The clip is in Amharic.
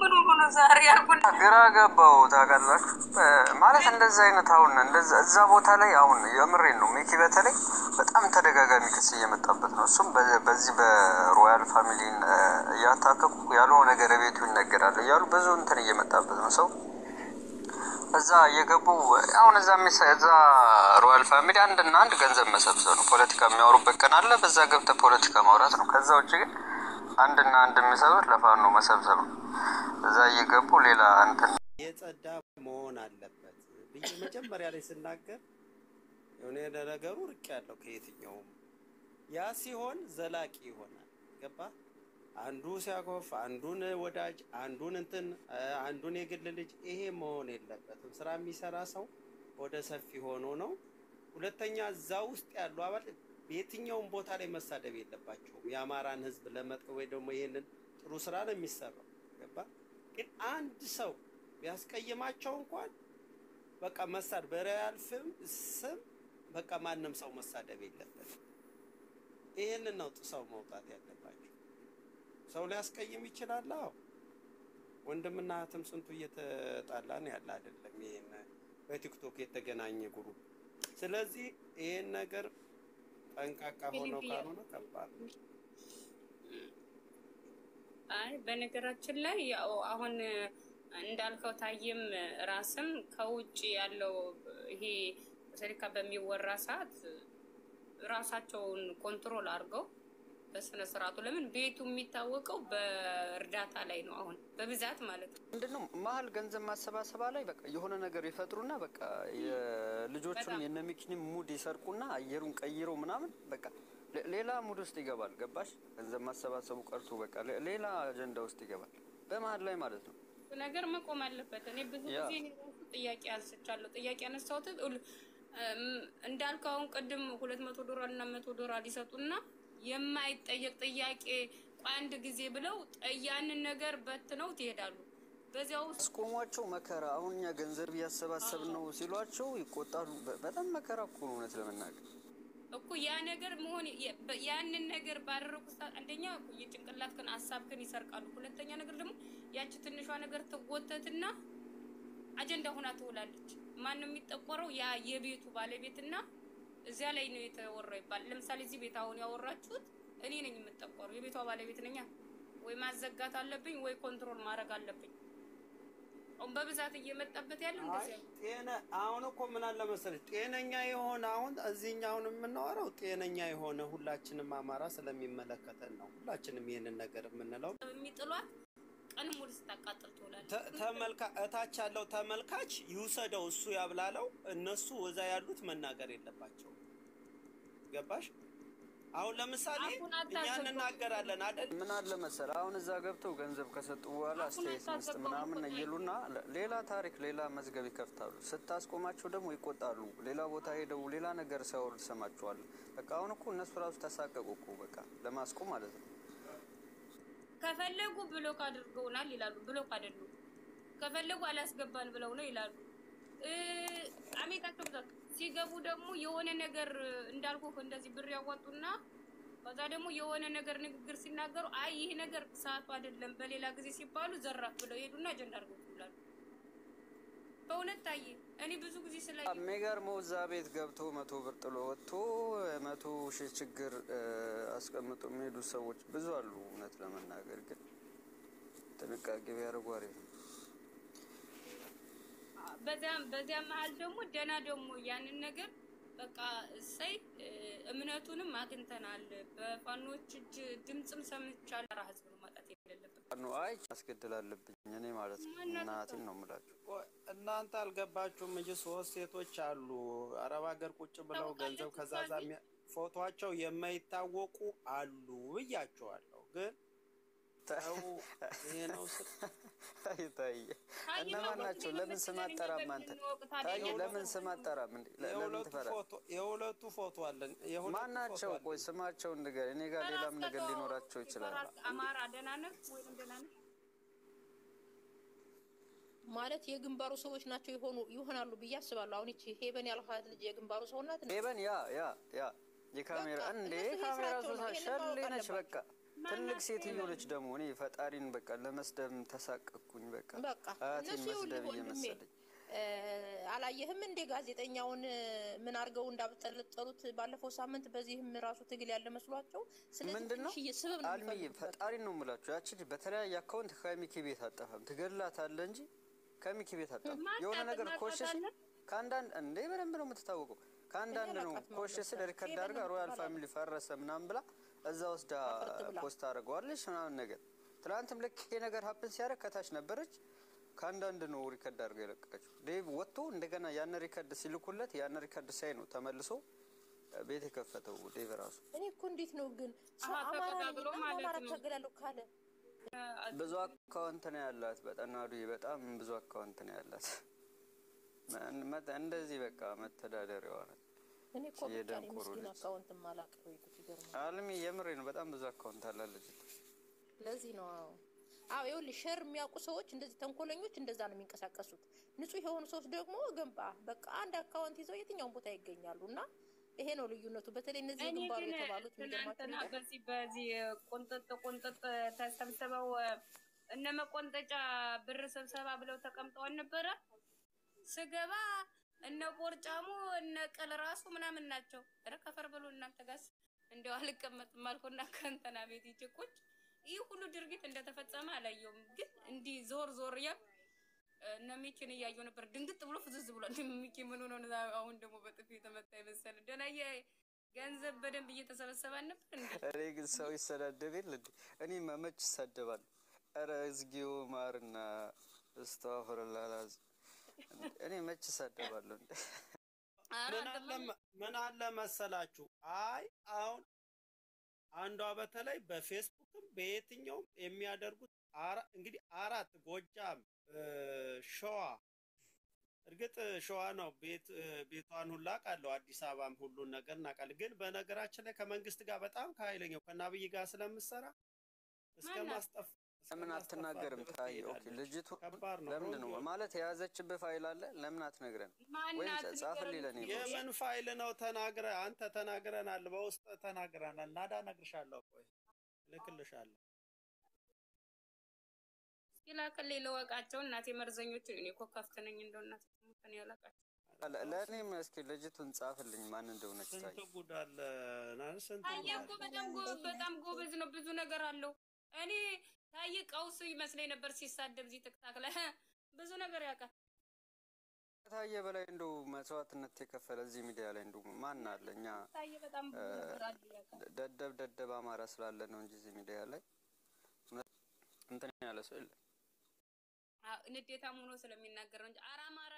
ምን ሆኖ ዛሬ ያልኩና ግራ ገባው ታውቃለህ ማለት እንደዛ አይነት አሁን እንደዛ እዛ ቦታ ላይ አሁን የምሬን ነው ሚኪ በተለይ በጣም ተደጋጋሚ ክስ እየመጣበት ነው እሱም በዚህ በሮያል ፋሚሊን ያታከኩ ያለው ነገር ቤቱ ይነገራል ያሉ ብዙ እንትን እየመጣበት ነው ሰው እዛ እየገቡ አሁን እዛ ሮያል ፋሚሊ አንድና አንድ ገንዘብ መሰብሰብ ነው ፖለቲካ የሚያወሩበት ቀን አለ በዛ ገብተ ፖለቲካ ማውራት ነው ከዛ ውጪ ግን አንድና አንድ የሚሰሩት ለፋኖ መሰብሰብ ነው እዛ እየገቡ ሌላ እንትን የጸዳ መሆን አለበት ብዬ መጀመሪያ ላይ ስናገር የሆነ ነገሩ ርቅ ያለው ከየትኛውም ያ ሲሆን ዘላቂ ይሆናል ገባ አንዱ ሲያቆፍ አንዱን ወዳጅ አንዱን የግል ልጅ ይሄ መሆን የለበትም ስራ የሚሰራ ሰው ወደ ሰፊ ሆኖ ነው ሁለተኛ እዛ ውስጥ ያሉ አባል የትኛውም ቦታ ላይ መሳደብ የለባቸውም የአማራን ህዝብ ለመጥቀው ወይ ደግሞ ይሄንን ጥሩ ስራ ነው የሚሰራው ገባ ግን አንድ ሰው ቢያስቀይማቸው እንኳን በቃ መሳድ በሪያል ስም በቃ ማንንም ሰው መሳደብ የለበትም ይሄንን ነው ጥሰው መውጣት ያለባቸው ሰው ሊያስቀይም ይችላል አዎ ወንድምና እህትም ስንቱ እየተጣላን ያለ አይደለም ይሄን በቲክቶክ የተገናኘ ግሩፕ ስለዚህ ይሄን ነገር ጠንቃቃ ሆኖ ካልሆነ ከባድ አይ በነገራችን ላይ ያው አሁን እንዳልከው ታየም ራስም ከውጭ ያለው ይሄ ፖለቲካ በሚወራ ሰዓት ራሳቸውን ኮንትሮል አድርገው በስነ ስርዓቱ ለምን ቤቱ የሚታወቀው በእርዳታ ላይ ነው አሁን በብዛት ማለት ነው ምንድነው መሀል ገንዘብ ማሰባሰባ ላይ በቃ የሆነ ነገር ይፈጥሩና በቃ የልጆቹን የነሚኪኒ ሙድ ይሰርቁና አየሩን ቀይረው ምናምን በቃ ሌላ ሙድ ውስጥ ይገባል ገባሽ ገንዘብ ማሰባሰቡ ቀርቶ በቃ ሌላ አጀንዳ ውስጥ ይገባል በመሀል ላይ ማለት ነው ነገር መቆም አለበት እኔ ብዙ ጊዜ ጥያቄ አንስቻለሁ ጥያቄ አነሳሁት እንዳልከው ቅድም $200 እና $100 ይሰጡና የማይጠየቅ ጥያቄ አንድ ጊዜ ብለው ያንን ነገር በትነው ይሄዳሉ በዚያው ስቆሟቸው መከራ አሁንኛ ገንዘብ ያሰባሰብ ነው ሲሏቸው ይቆጣሉ በጣም መከራ እኮ ነው እውነት ለመናገር እኮ ያ ነገር መሆን ያንን ነገር ባደረጉት አንደኛ የጭንቅላትከን ሐሳብከን ይሰርቃሉ ሁለተኛ ነገር ደግሞ ያቺ ትንሿ ነገር ተጎተትና አጀንዳ ሆና ትውላለች ማንንም የሚጠቆረው ያ የቤቱ ባለቤትና እዚያ ላይ ነው የተወራው ይባል ለምሳሌ እዚህ ቤት አሁን ያወራችሁት እኔ ነኝ የምጠቆረው የቤቷ ባለቤት ነኝ ወይ ማዘጋት አለብኝ ወይ ኮንትሮል ማድረግ አለብኝ በብዛት እየመጣበት ያለው እንደዚህ ጤና አሁን እኮ ምን አለ መሰለኝ ጤነኛ የሆነ አሁን እዚህኛውን የምናወራው ጤነኛ የሆነ ሁላችንም አማራ ስለሚመለከተን ነው ሁላችንም ይሄንን ነገር የምንለው የሚጥሏት ቀን ሙሉ ስታቃጥል ትውላለች እታች ያለው ተመልካች ይውሰደው እሱ ያብላለው እነሱ ወዛ ያሉት መናገር የለባቸው ገባሽ አሁን ለምሳሌ እኛ እንናገራለን አይደል ምን አለ መሰለ አሁን እዛ ገብተው ገንዘብ ከሰጡ በኋላ አስተያየት መስጠት ምናምን ይሉና ሌላ ታሪክ ሌላ መዝገብ ይከፍታሉ ስታስቆማቸው ደግሞ ይቆጣሉ ሌላ ቦታ ሄደው ሌላ ነገር ሲያወሩ ሰማቸዋል በቃ አሁን እኮ እነሱ ራሱ ተሳቀቁ እኮ በቃ ለማስቆም ማለት ነው ከፈለጉ ብሎክ አድርገውናል ይላሉ ብሎክ አይደሉም ከፈለጉ አላስገባን ብለው ነው ይላሉ አሜታቸው ብዛት ሲገቡ ደግሞ የሆነ ነገር እንዳልኩ እንደዚህ ብር ያዋጡና ከዛ ደግሞ የሆነ ነገር ንግግር ሲናገሩ አይ ይሄ ነገር ሰዓቱ አይደለም በሌላ ጊዜ ሲባሉ ዘራፍ ብለው ሄዱና አጀንዳ አድርገው ይላሉ በእውነት ታየ እኔ ብዙ ጊዜ ስለ የሚገርመው እዛ ቤት ገብቶ 100 ብር ጥሎ ወጥቶ 100 ሺህ ችግር አስቀምጦ የሚሄዱ ሰዎች ብዙ አሉ እውነት ለመናገር ግን ጥንቃቄ ቢያደርጉ አሪፍ ነው በዚያ መሀል ደግሞ ደና ደግሞ ያንን ነገር በቃ እሰይ እምነቱንም አግኝተናል በፋኖች እጅ ድምጽም ሰምቻለሁ ራስ ነው ማጣት የሌለበት ነው አይ አስገድላለብኝ እኔ ማለት ነው እናቴን ነው የምላችሁ እናንተ አልገባችሁም እንጂ ሶስት ሴቶች አሉ አረብ ሀገር ቁጭ ብለው ገንዘብ ከዛዛ ፎቶአቸው የማይታወቁ አሉ ብያቸዋለሁ ግን ታው ይሄ ነው ታይታይ እነማን ናቸው ለምን ስም አጠራም አንተ ታይ ለምን ስም አጠራም እንዴ ለምን ተፈራ የሁለቱ ፎቶ አለን ማን ናቸው ቆይ ስማቸው ነገር እኔ ጋር ሌላም ነገር ሊኖራቸው ይችላል አማራ ደና ነህ ወይ ደና ነህ ማለት የግንባሩ ሰዎች ናቸው ይሆናሉ ብዬ አስባለሁ አሁን እቺ ሄበን ያልኋት ልጅ የግንባሩ ሰው ናት ሄበን ያ የካሜራ እንዴ ካሜራ ሶሻል ነች በቃ ትልቅ ሴትዮ ነች ደግሞ እኔ ፈጣሪን በቃ ለመስደብ ተሳቀቅኩኝ በቃ አያቴን መስደብ እየመሰለኝ አላየህም እንደ ጋዜጠኛውን ምን አድርገው እንዳብጠለጠሉት ባለፈው ሳምንት በዚህም ራሱ ትግል ያለ መስሏቸው ስለዚህ ይስበብ ነው አልሚ ፈጣሪን ነው የምላችሁ ያቺ በተለያየ አካውንት ከሚኪ ቤት አጠፋም ትገላታለህ እንጂ ከሚኪ ቤት አጠፋም የሆነ ነገር ኮሽስ ካንዳንድ እንዴ በደንብ ነው የምትታወቀው ካንዳንድ ነው ኮሽስ ሪከርድ አድርጋ ሮያል ፋሚሊ ፈረሰ ምናምን ብላ እዛ ወስዳ ፖስት አድርገዋለች ምናምን ነገር ትላንትም ልክ ይሄ ነገር ሀፕን ሲያደርግ ከታች ነበረች ካንዳንድ ነው ሪከርድ አድርጋ የለቀቀችው ዴቭ ወጥቶ እንደገና ያን ሪከርድ ሲልኩለት ያን ሪከርድ ሳይ ነው ተመልሶ ቤት የከፈተው ዴቭ ራሱ እኔ እኮ እንዴት ነው ግን አማራ ተገላለው ካለ ብዙ አካውንት ነው ያላት በጠናዱ በጣም ብዙ አካውንት ነው ያላት እንደዚህ በቃ መተዳደሪያዋ ነው እኔ እኮ ምስኪን አካውንት ማላቅ ነው ይገርማል አልሚ የምሬ ነው በጣም ብዙ አካውንት አላለች ለዚህ ነው አዎ ይኸውልሽ ሸር የሚያውቁ ሰዎች እንደዚህ ተንኮለኞች እንደዛ ነው የሚንቀሳቀሱት ንጹህ የሆኑ ሰዎች ደግሞ ገንባ በቃ አንድ አካውንት ይዘው የትኛውን ቦታ ይገኛሉና ይሄ ነው ልዩነቱ በተለይ እነዚህ ግንባሩ የተባሉት የሚገርማቸው በዚህ ቆንጠጥ ተሰብስበው እነ መቆንጠጫ ብር ሰብሰባ ብለው ተቀምጠው ነበር ስገባ እነ ቦርጫሙ እነ ቀል ራሱ ምናምን ናቸው ረከፈር ብሎ እናንተ ጋር እንደው አልቀመጥም አልኩና ከንተና ቤት ይጭቁጭ ይህ ሁሉ ድርጊት እንደተፈጸመ አላየውም ግን እንዲ ዞር ያ ነሚኪን ያያየው ነበር ድንግጥ ብሎ ፍዝዝ ብሎ እንደሚኪ ምን ሆነ ነው አሁን ደግሞ በጥፊ የተመታ ይመስል ደናየ ገንዘብ በደንብ እየተሰበሰበ ነበር እንዴ እኔ ግን ሰው ይሰዳደብል እኔ መመች ይሰደባል አረ እዝጊው ማርና አስተዋፈረላላዝ እኔ መች ይሰደባለሁ እንዴ ምን አለ መሰላችሁ አይ አሁን አንዷ በተለይ በፌስቡክም በየትኛውም የሚያደርጉት እንግዲህ አራት ጎጃም ሸዋ እርግጥ ሸዋ ነው ቤቷን ሁላ ቃለው አዲስ አበባም ሁሉን ነገር እናቃለን ግን በነገራችን ላይ ከመንግስት ጋር በጣም ከኃይለኛው ከናብይ ጋር ስለምሰራ እስከማስጠፍ ለምን አትናገርም ታይ ኦኬ ልጅቱ ለምን ነው ማለት የያዘችበት ፋይል አለ ለምን አትነግረን ወይ ጻፍልኝ ለኔ የምን ፋይል ነው ተናግረ አንተ ተናግረናል በውስጥ ተናግረናል ናዳ ነግርሻለሁ ቆይ ልክልሻለሁ ይላከለ ለወቃቸው እናቴ መርዘኞች እኔ እኮ ከፍተነኝ እንደው እናቴ ተሞተን ያላቃቸው ለኔም እስኪ ልጅቱን ጻፍልኝ ማን እንደሆነች ታይ ስንት ጉዳለ ናንሰንት ታየቁ በጣም ጎበዝ ነው ብዙ ነገር አለው እኔ ታየ ቀውስ ይመስለኝ ነበር ሲሳደብ እዚህ ተክታክ ላይ ብዙ ነገር ያውቃል ታየ በላይ እንደው መስዋዕትነት የከፈለ እዚህ ሚዲያ ላይ እንደው ማን አለኛ ታየ በጣም ብዙ ነገር አለ ያውቃል ደደብ አማራ ስላለ ነው እንጂ እዚህ ሚዲያ ላይ እንትን ያለ ሰው የለም ንዴታም ሆኖ ስለሚናገር እንጂ አማራ